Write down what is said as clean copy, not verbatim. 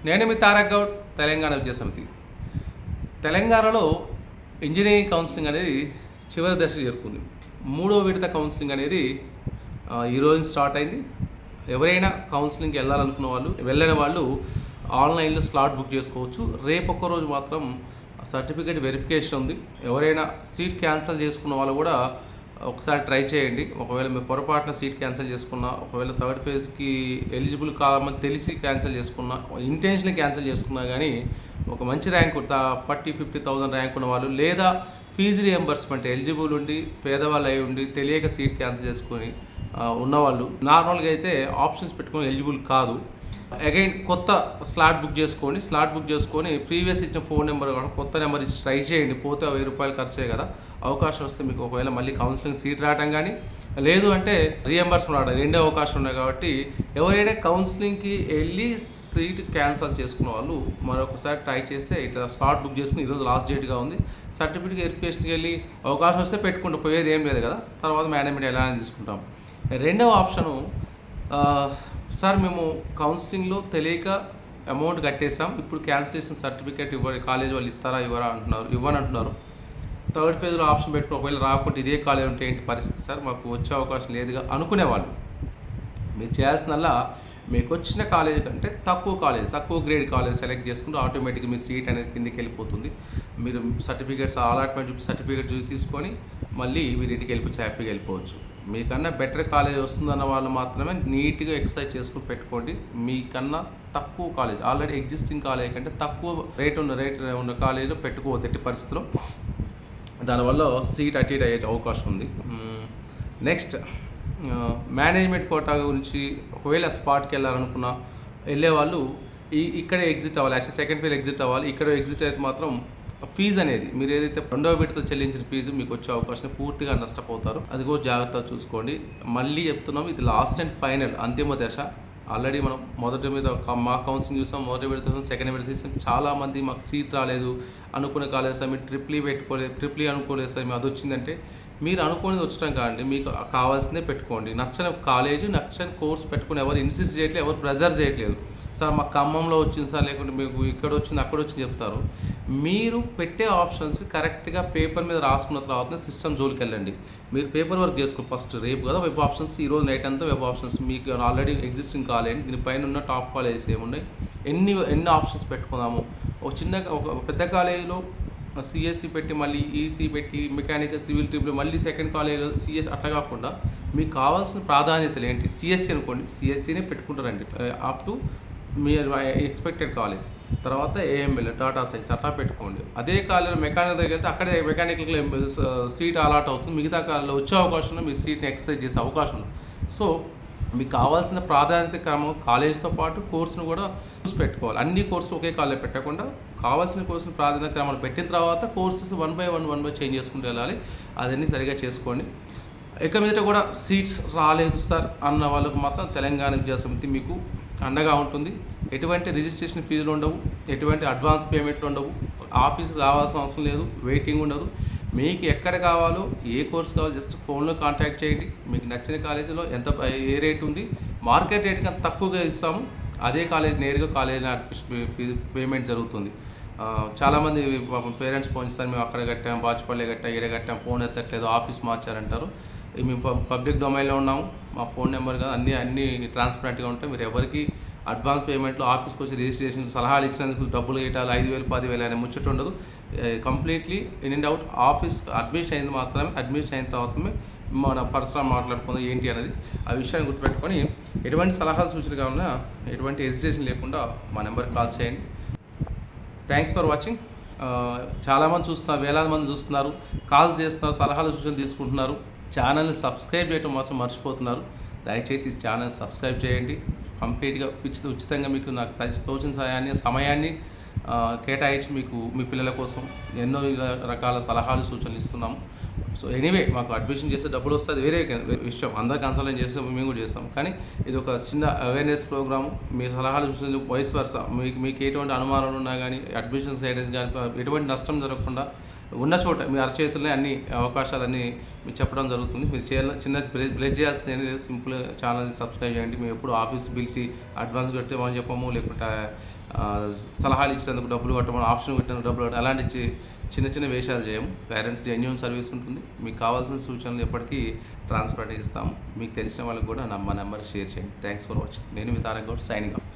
నేను మీ తారక్ గౌడ్, తెలంగాణ విద్యా సమితి. తెలంగాణలో ఇంజనీరింగ్ కౌన్సిలింగ్ అనేది చివరి దశ చేరుకుంది. 3వ విడత కౌన్సిలింగ్ అనేది ఈరోజు స్టార్ట్ అయింది. ఎవరైనా కౌన్సిలింగ్కి వెళ్ళాలనుకున్న వాళ్ళు, వెళ్ళని వాళ్ళు ఆన్లైన్లో స్లాట్ బుక్ చేసుకోవచ్చు. రేపు ఒక్కరోజు మాత్రం సర్టిఫికేట్ వెరిఫికేషన్ ఉంది. ఎవరైనా సీట్ క్యాన్సిల్ చేసుకున్న వాళ్ళు కూడా ఒకసారి ట్రై చేయండి. ఒకవేళ మీరు పొరపాటున సీట్ క్యాన్సిల్ చేసుకున్నా, ఒకవేళ థర్డ్ ఫేజ్కి ఎలిజిబుల్ కావాలని తెలిసి క్యాన్సిల్ చేసుకున్నా, ఇంటెన్షనల్ క్యాన్సిల్ చేసుకున్నా కానీ ఒక మంచి ర్యాంక్ 40-50,000 ర్యాంక్ ఉన్న వాళ్ళు, లేదా ఫీజు రియంబర్స్మెంట్ ఎలిజిబుల్ ఉండి పేదవాళ్ళు అయి ఉండి తెలియక సీట్ క్యాన్సిల్ చేసుకొని ఉన్నవాళ్ళు నార్మల్గా అయితే ఆప్షన్స్ పెట్టుకొని ఎలిజిబుల్ కాదు. అగైన్ కొత్త స్లాట్ బుక్ చేసుకొని ప్రీవియస్ ఇచ్చిన ఫోన్ నెంబర్ కొత్త నెంబర్ ఇచ్చి ట్రై చేయండి. పోతే 1000 రూపాయలు ఖర్చే కదా. అవకాశం వస్తే మీకు ఒకవేళ మళ్ళీ కౌన్సిలింగ్ సీట్ రావడం కానీ, లేదు అంటే రియంబర్స్మెంట్ రావడం, రెండే అవకాశం ఉన్నాయి. కాబట్టి ఎవరైనా కౌన్సిలింగ్కి వెళ్ళి సీట్ క్యాన్సిల్ చేసుకున్న వాళ్ళు మరొకసారి ట్రై చేస్తే ఇట్లా స్లాట్ బుక్ చేసుకుని ఈరోజు లాస్ట్ డేట్గా ఉంది. సర్టిఫికేట్ వెరిఫికేషన్కి వెళ్ళి అవకాశం వస్తే పెట్టుకుంటూ పోయేది ఏం లేదు కదా. తర్వాత మేనేజ్మెంట్ ఎలా అని తీసుకుంటాం. రెండవ ఆప్షను, సార్ మేము కౌన్సిలింగ్లో తెలియక అమౌంట్ కట్టేసాం, ఇప్పుడు క్యాన్సిలేషన్ సర్టిఫికేట్ కాలేజ్ వాళ్ళు ఇస్తారా ఇవ్వనంటున్నారు. థర్డ్ ఫేజ్లో ఆప్షన్ పెట్టుకుని ఒకవేళ రాకుండా ఇదే కాలేజ్ ఉంటే ఏంటి పరిస్థితి సార్, మాకు వచ్చే అవకాశం లేదుగా అనుకునేవాళ్ళు, మీరు చేయాల్సిందల్లా మీకు వచ్చిన కాలేజ్ కంటే తక్కువ గ్రేడ్ కాలేజ్ సెలెక్ట్ చేసుకుంటే ఆటోమేటిక్గా మీ సీట్ అనేది కిందికి వెళ్ళిపోతుంది. మీరు సర్టిఫికేట్స్ అలాట్మెంట్ చూపి సర్టిఫికేట్ తీసుకొని మళ్ళీ మీరు ఇంటికి వెళ్ళిపోవచ్చు, హ్యాపీగా వెళ్ళిపోవచ్చు. మీకన్నా బెటర్ కాలేజ్ వస్తుందన్న వాళ్ళు మాత్రమే నీట్గా ఎక్సర్సైజ్ చేసుకుని పెట్టుకోండి. మీకన్నా తక్కువ కాలేజ్, ఆల్రెడీ ఎగ్జిస్టింగ్ కాలేజ్ కంటే తక్కువ రేట్ ఉన్న కాలేజీలో పెట్టుకోవద్దు ఎట్టి పరిస్థితిలో. దానివల్ల సీట్ అటు ఇటు అయ్యే అవకాశం ఉంది. నెక్స్ట్, మేనేజ్మెంట్ కోటా గురించి ఒకవేళ స్పాట్కి వెళ్ళాలనుకున్న వెళ్ళేవాళ్ళు ఇక్కడే ఎగ్జిట్ అవ్వాలి. యాక్చువల్ సెకండ్ ఫేజ్ ఎగ్జిట్ అవ్వాలి. ఇక్కడ ఎగ్జిట్ అయితే మాత్రం ఫీజు అనేది మీరు ఏదైతే 2వ విడతలో చెల్లించిన ఫీజు మీకు వచ్చే అవకాశం పూర్తిగా నష్టపోతారు. అది కూడా జాగ్రత్తగా చూసుకోండి. మళ్ళీ చెప్తున్నాం, ఇది లాస్ట్ అండ్ ఫైనల్ అంతిమ దశ. ఆల్రెడీ మనం మొదటి మీద మా కౌన్సిలింగ్ చూసాం, మొదటి విడత చూసాం, సెకండ్ విడత చూసాం. చాలామంది మాకు సీట్ రాలేదు, అనుకునే కాలేజ్ సార్ మీరు ట్రిప్లీ అనుకోలేదు సార్ మేము అది వచ్చిందంటే, మీరు అనుకునేది వచ్చటం కాదండి. మీకు కావాల్సిందే పెట్టుకోండి. నచ్చని కాలేజ్, నచ్చని కోర్స్ పెట్టుకుని ఎవరు ఇన్సిస్ట్ చేయట్లేదు, ఎవరు ప్రెజర్ చేయట్లేదు. సార్ మాకు ఖమ్మంలో వచ్చింది సార్, లేకుంటే మీకు ఇక్కడ వచ్చింది అక్కడ వచ్చింది చెప్తారు. మీరు పెట్టే ఆప్షన్స్ కరెక్ట్గా పేపర్ మీద రాసుకున్న తర్వాత సిస్టమ్ జోలికి వెళ్ళండి. మీరు పేపర్ వర్క్ చేసుకోండి ఫస్ట్. రేపు కదా వెబ్ ఆప్షన్స్, ఈరోజు నైట్ అంతా వెబ్ ఆప్షన్స్. మీకు ఆల్రెడీ ఎగ్జిస్టింగ్ కాలేజ్, దీనిపైన ఉన్న టాప్ కాలేజెస్ ఏమున్నాయి, ఎన్ని ఆప్షన్స్ పెట్టుకుందాము. ఒక పెద్ద కాలేజీలో సిఎస్సి పెట్టి మళ్ళీ ఈసీ పెట్టి మెకానికల్ సివిల్ ట్రిపుల్ మళ్ళీ సెకండ్ కాలేజీలో సిఎస్ అట్లా కాకుండా మీకు కావాల్సిన ప్రాధాన్యతలు ఏంటి, సిఎస్సి అనుకోండి, సిఎస్సినే పెట్టుకుంటారండి అప్ టు మీరు ఎక్స్పెక్టెడ్ కాలేజ్. తర్వాత ఏఎంఎల్, డాటా సైన్స్ అట్లా పెట్టుకోండి. అదే కాలేజీలో మెకానికల్ దగ్గర అయితే అక్కడే మెకానికల్ సీట్ అలాట్ అవుతుంది. మిగతా కాలేజీలో వచ్చే అవకాశం మీ సీట్ని ఎక్సర్సైజ్ చేసే అవకాశం ఉంది. సో మీకు కావాల్సిన ప్రాధాన్యత క్రమం కాలేజ్తో పాటు కోర్సును కూడా చూసి పెట్టుకోవాలి. అన్ని కోర్సులు ఒకే కాలేజ్ పెట్టకుండా కావాల్సిన కోర్సును ప్రాధాన్యత క్రమాలు పెట్టిన తర్వాత కోర్సెస్ 1 by 1 చేంజ్ చేసుకుంటూ వెళ్ళాలి. అదన్నీ సరిగా చేసుకోండి. ఇక మీదట కూడా సీట్స్ రాలేదు సార్ అన్న వాళ్ళకు మాత్రం తెలంగాణ విద్యా సమితి మీకు అండగా ఉంటుంది. ఎటువంటి రిజిస్ట్రేషన్ ఫీజులు ఉండవు, ఎటువంటి అడ్వాన్స్ పేమెంట్లు ఉండవు, ఆఫీస్కి రావాల్సిన అవసరం లేదు, వెయిటింగ్ ఉండదు. మీకు ఎక్కడ కావాలో ఏ కోర్స్ కావాలో జస్ట్ ఫోన్లో కాంటాక్ట్ చేయండి. మీకు నచ్చిన కాలేజీలో ఏ రేట్ ఉంది, మార్కెట్ రేట్ కన్నా తక్కువగా ఇస్తాము. అదే కాలేజ్ నేరుగా కాలేజీలో అడ్మిషన్ పేమెంట్ జరుగుతుంది. చాలామంది పేరెంట్స్ ఫోన్ ఇస్తారు, మేము అక్కడ కట్టాం, బాచుపల్లి కట్టాం, ఈడ కట్టాం, ఫోన్ ఎత్తట్లేదు, ఆఫీస్ మార్చారంటారు. మేము పబ్లిక్ డొమైన్లో ఉన్నాము, మా ఫోన్ నెంబర్ కదా, అన్నీ ట్రాన్స్పరెంట్గా ఉంటాయి. మీరు ఎవరికి అడ్వాన్స్ పేమెంట్లో ఆఫీస్కి వచ్చి రిజిస్ట్రేషన్ సలహాలు ఇచ్చినందుకు డబ్బులు ఇవ్వాలి 5,000 10,000 అనే ముచ్చట ఉండదు. Completely in and out office admission అయిన తర్వాతమే మన పర్సనల్ మాట్లాడుకుందాం ఏంటి అనేది. ఆ విషయాన్ని గుర్తుపెట్టుకొని ఎటువంటి సలహాలు సూచనలు కావాలన్నా ఎటువంటి హెసిటేషన్ లేకుండా మా నెంబర్కి కాల్ చేయండి. Thanks for watching. చాలామంది చూస్తున్నారు, వేలాది మంది చూస్తున్నారు, కాల్స్ చేస్తున్నారు, సలహాలు సూచనలు తీసుకుంటున్నారు. ఛానల్ని సబ్స్క్రైబ్ చేయడం మాత్రం మర్చిపోతున్నారు. దయచేసి ఈ ఛానల్ సబ్స్క్రైబ్ చేయండి. కంప్లీట్గా ఉచితంగా మీకు నాకు తోచిన సమయాన్ని కేటాయించి మీకు మీ పిల్లల కోసం ఎన్నో రకాల సలహాలు సూచనలు ఇస్తున్నాము. సో ఎనీవే మాకు అడ్మిషన్ చేస్తే డబ్బులు వస్తుంది వేరే విషయం, అందరు కన్సల్టెంట్ చేస్తే మేము కూడా చేస్తాం. కానీ ఇది ఒక చిన్న అవేర్నెస్ ప్రోగ్రాము. మీ సలహాలు సూచనలు వైస్ వర్సా మీకు ఎటువంటి అనుమానాలు ఉన్నా కానీ అడ్మిషన్స్ గైడెన్స్ కానీ ఎటువంటి నష్టం జరగకుండా ఉన్న చోట మీ అరచేతుల్ని అన్ని అవకాశాలన్నీ మీకు చెప్పడం జరుగుతుంది. మీరు చిన్న బ్లెజ్ చేయాల్సింది సింపుల్ ఛానల్ సబ్స్క్రైబ్ చేయండి. మేము ఎప్పుడు ఆఫీస్కి పిలిచి అడ్వాన్స్ కట్టమని చెప్పము, లేకుంటే సలహాలు ఇచ్చినందుకు డబ్బులు కట్టమని, ఆప్షన్ పెట్టినందుకు డబ్బులు కట్టడం, అలాంటి చిన్న చిన్న వేషాలు చేయము. పేరెంట్స్ జెన్యూన్ సర్వీస్ ఉంటుంది. మీకు కావాల్సిన సూచనలు ఎప్పటికీ ట్రాన్స్పరెంట్గా ఇస్తాము. మీకు తెలిసిన వాళ్ళకి కూడా మా నెంబర్ షేర్ చేయండి. Thanks for watching. నేను మీ తారక్ గౌడ్, సైనింగ్ ఆఫ్.